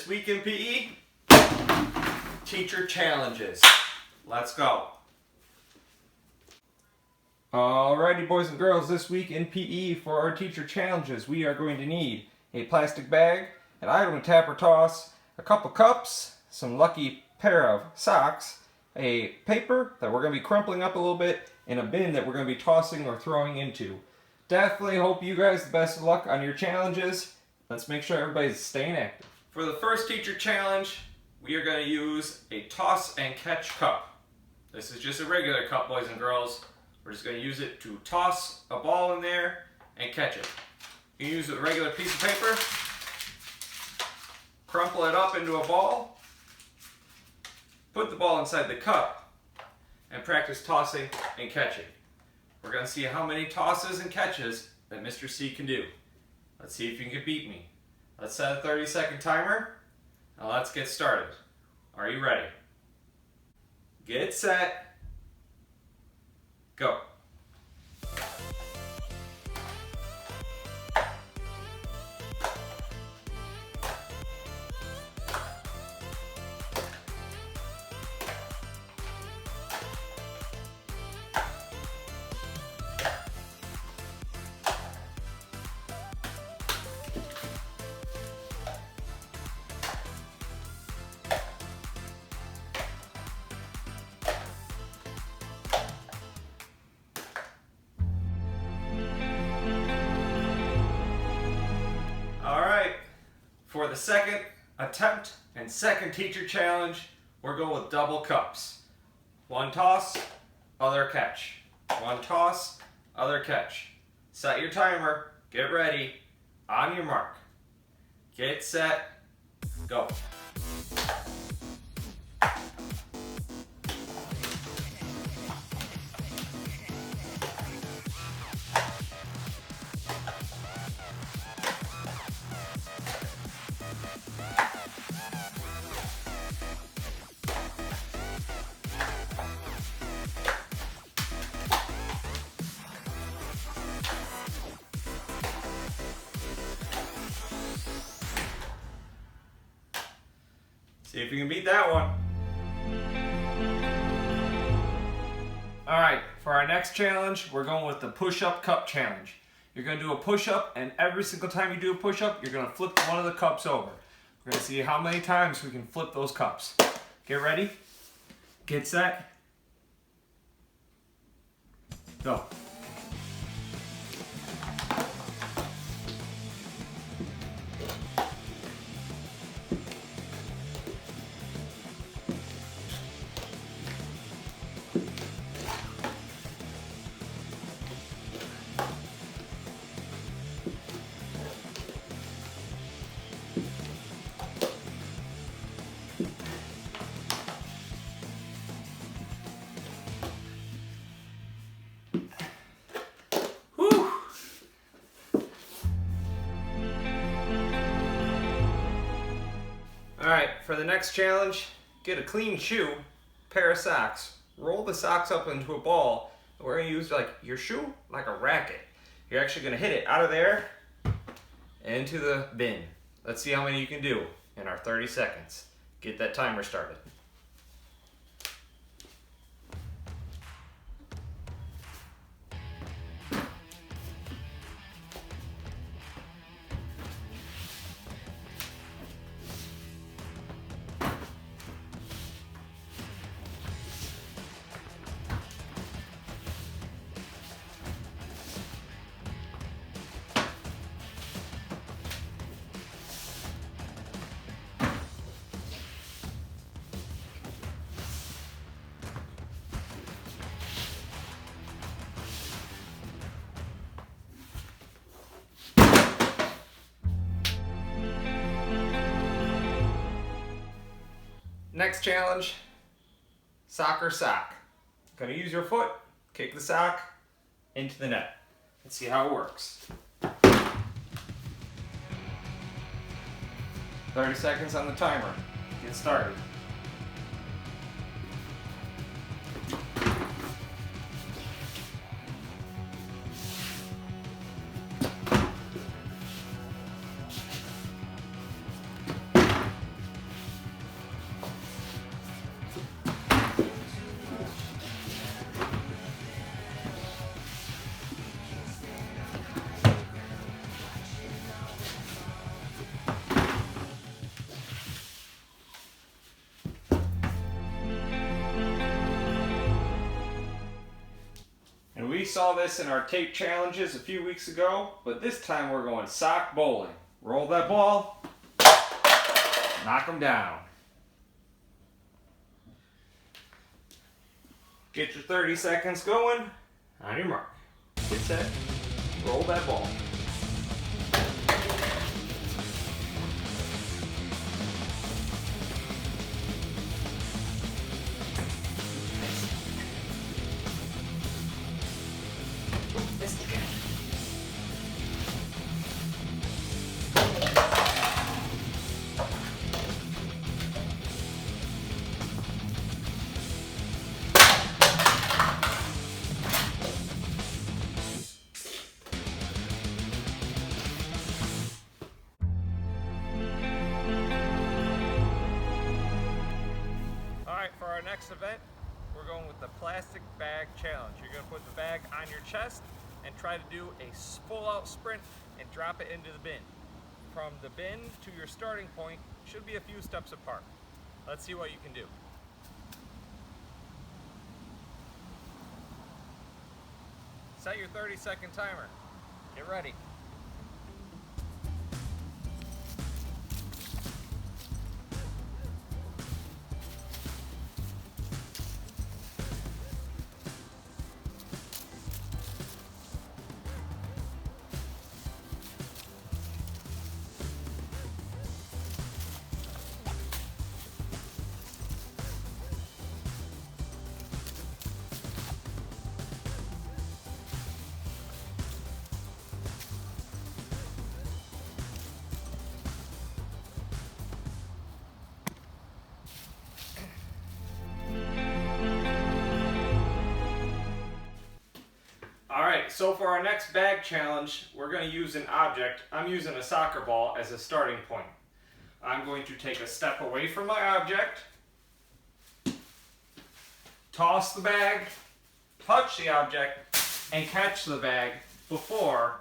week in PE, teacher challenges. Let's go. Alrighty, boys and girls, this week in PE for our teacher challenges, we are going to need a plastic bag, an item to tap or toss, a couple cups, some lucky pair of socks, a paper that we're going to be crumpling up a little bit, and a bin that we're going to be tossing or throwing into. Definitely hope you guys the best of luck on your challenges. Let's make sure everybody's staying active. For the first teacher challenge, we are going to use a toss and catch cup. This is just a regular cup, boys and girls. We're just going to use it to toss a ball in there and catch it. You can use a regular piece of paper, crumple it up into a ball, put the ball inside the cup, and practice tossing and catching. We're going to see how many tosses and catches that Mr. C can do. Let's see if you can beat me. Let's set a 30-second timer. Now let's get started. Are you ready? Get set. Go. For the second attempt and second teacher challenge, we're going with double cups. One toss, other catch. One toss, other catch. Set your timer, get ready, on your mark. Get set, go. See if you can beat that one. Alright, for our next challenge, we're going with the push-up cup challenge. You're going to do a push-up, and every single time you do a push-up, you're going to flip one of the cups over. We're going to see how many times we can flip those cups. Get ready, get set, go. Alright, for the next challenge, get a clean shoe, pair of socks, roll the socks up into a ball, and we're going to use like your shoe like a racket. You're actually going to hit it out of there and into the bin. Let's see how many you can do in our 30 seconds. Get that timer started. Next challenge, soccer sock. Gonna use your foot, kick the sock into the net. Let's see how it works. 30 seconds on the timer. Get started. saw this in our tape challenges a few weeks ago, but this time we're going sock bowling. Roll that ball, knock them down. Get your 30 seconds going. On your mark. Get set. Roll that ball. For our next event, we're going with the plastic bag challenge. You're going to put the bag on your chest and try to do a full-out sprint and drop it into the bin. From the bin to your starting point should be a few steps apart. Let's see what you can do. Set your 30-second timer. Get ready. So for our next bag challenge, we're going to use an object. I'm using a soccer ball as a starting point. I'm going to take a step away from my object, toss the bag, touch the object, and catch the bag before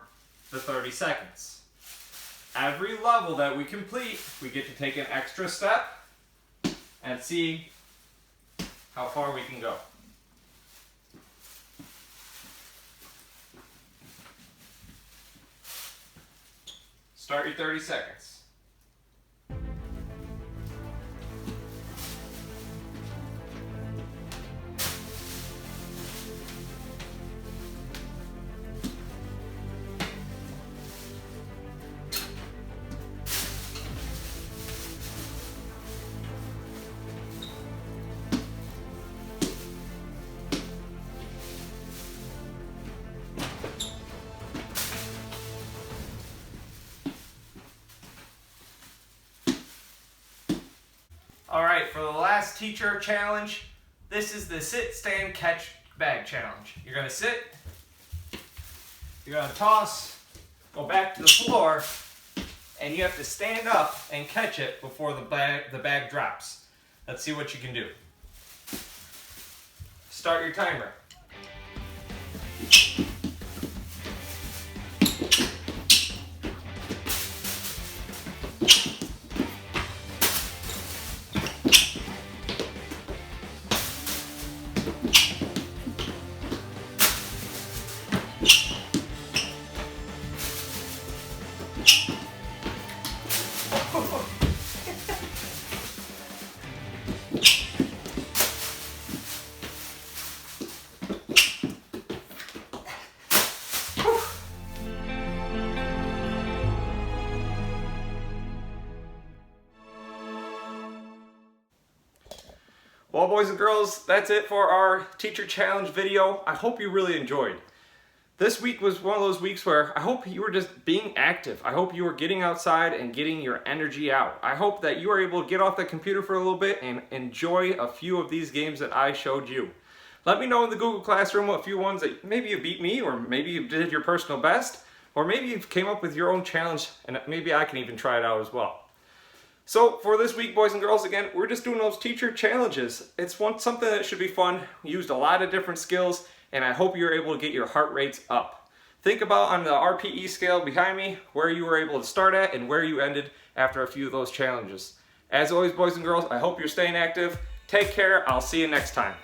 the 30 seconds. Every level that we complete, we get to take an extra step and see how far we can go. Start your 30 seconds. Alright, for the last teacher challenge, this is the sit, stand, catch bag challenge. You're going to sit, you're going to toss, go back to the floor, and you have to stand up and catch it before the bag drops. Let's see what you can do. Start your timer. Well, boys and girls, that's it for our teacher challenge video. I hope you really enjoyed. This week was one of those weeks where I hope you were just being active. I hope you were getting outside and getting your energy out. I hope that you are able to get off the computer for a little bit and enjoy a few of these games that I showed you. Let me know in the Google Classroom a few ones that maybe you beat me, or maybe you did your personal best, or maybe you came up with your own challenge and maybe I can even try it out as well. So for this week, boys and girls, again, we're just doing those teacher challenges. It's something that should be fun. We used a lot of different skills, and I hope you're able to get your heart rates up. Think about on the RPE scale behind me, where you were able to start at and where you ended after a few of those challenges. As always, boys and girls, I hope you're staying active. Take care. I'll see you next time.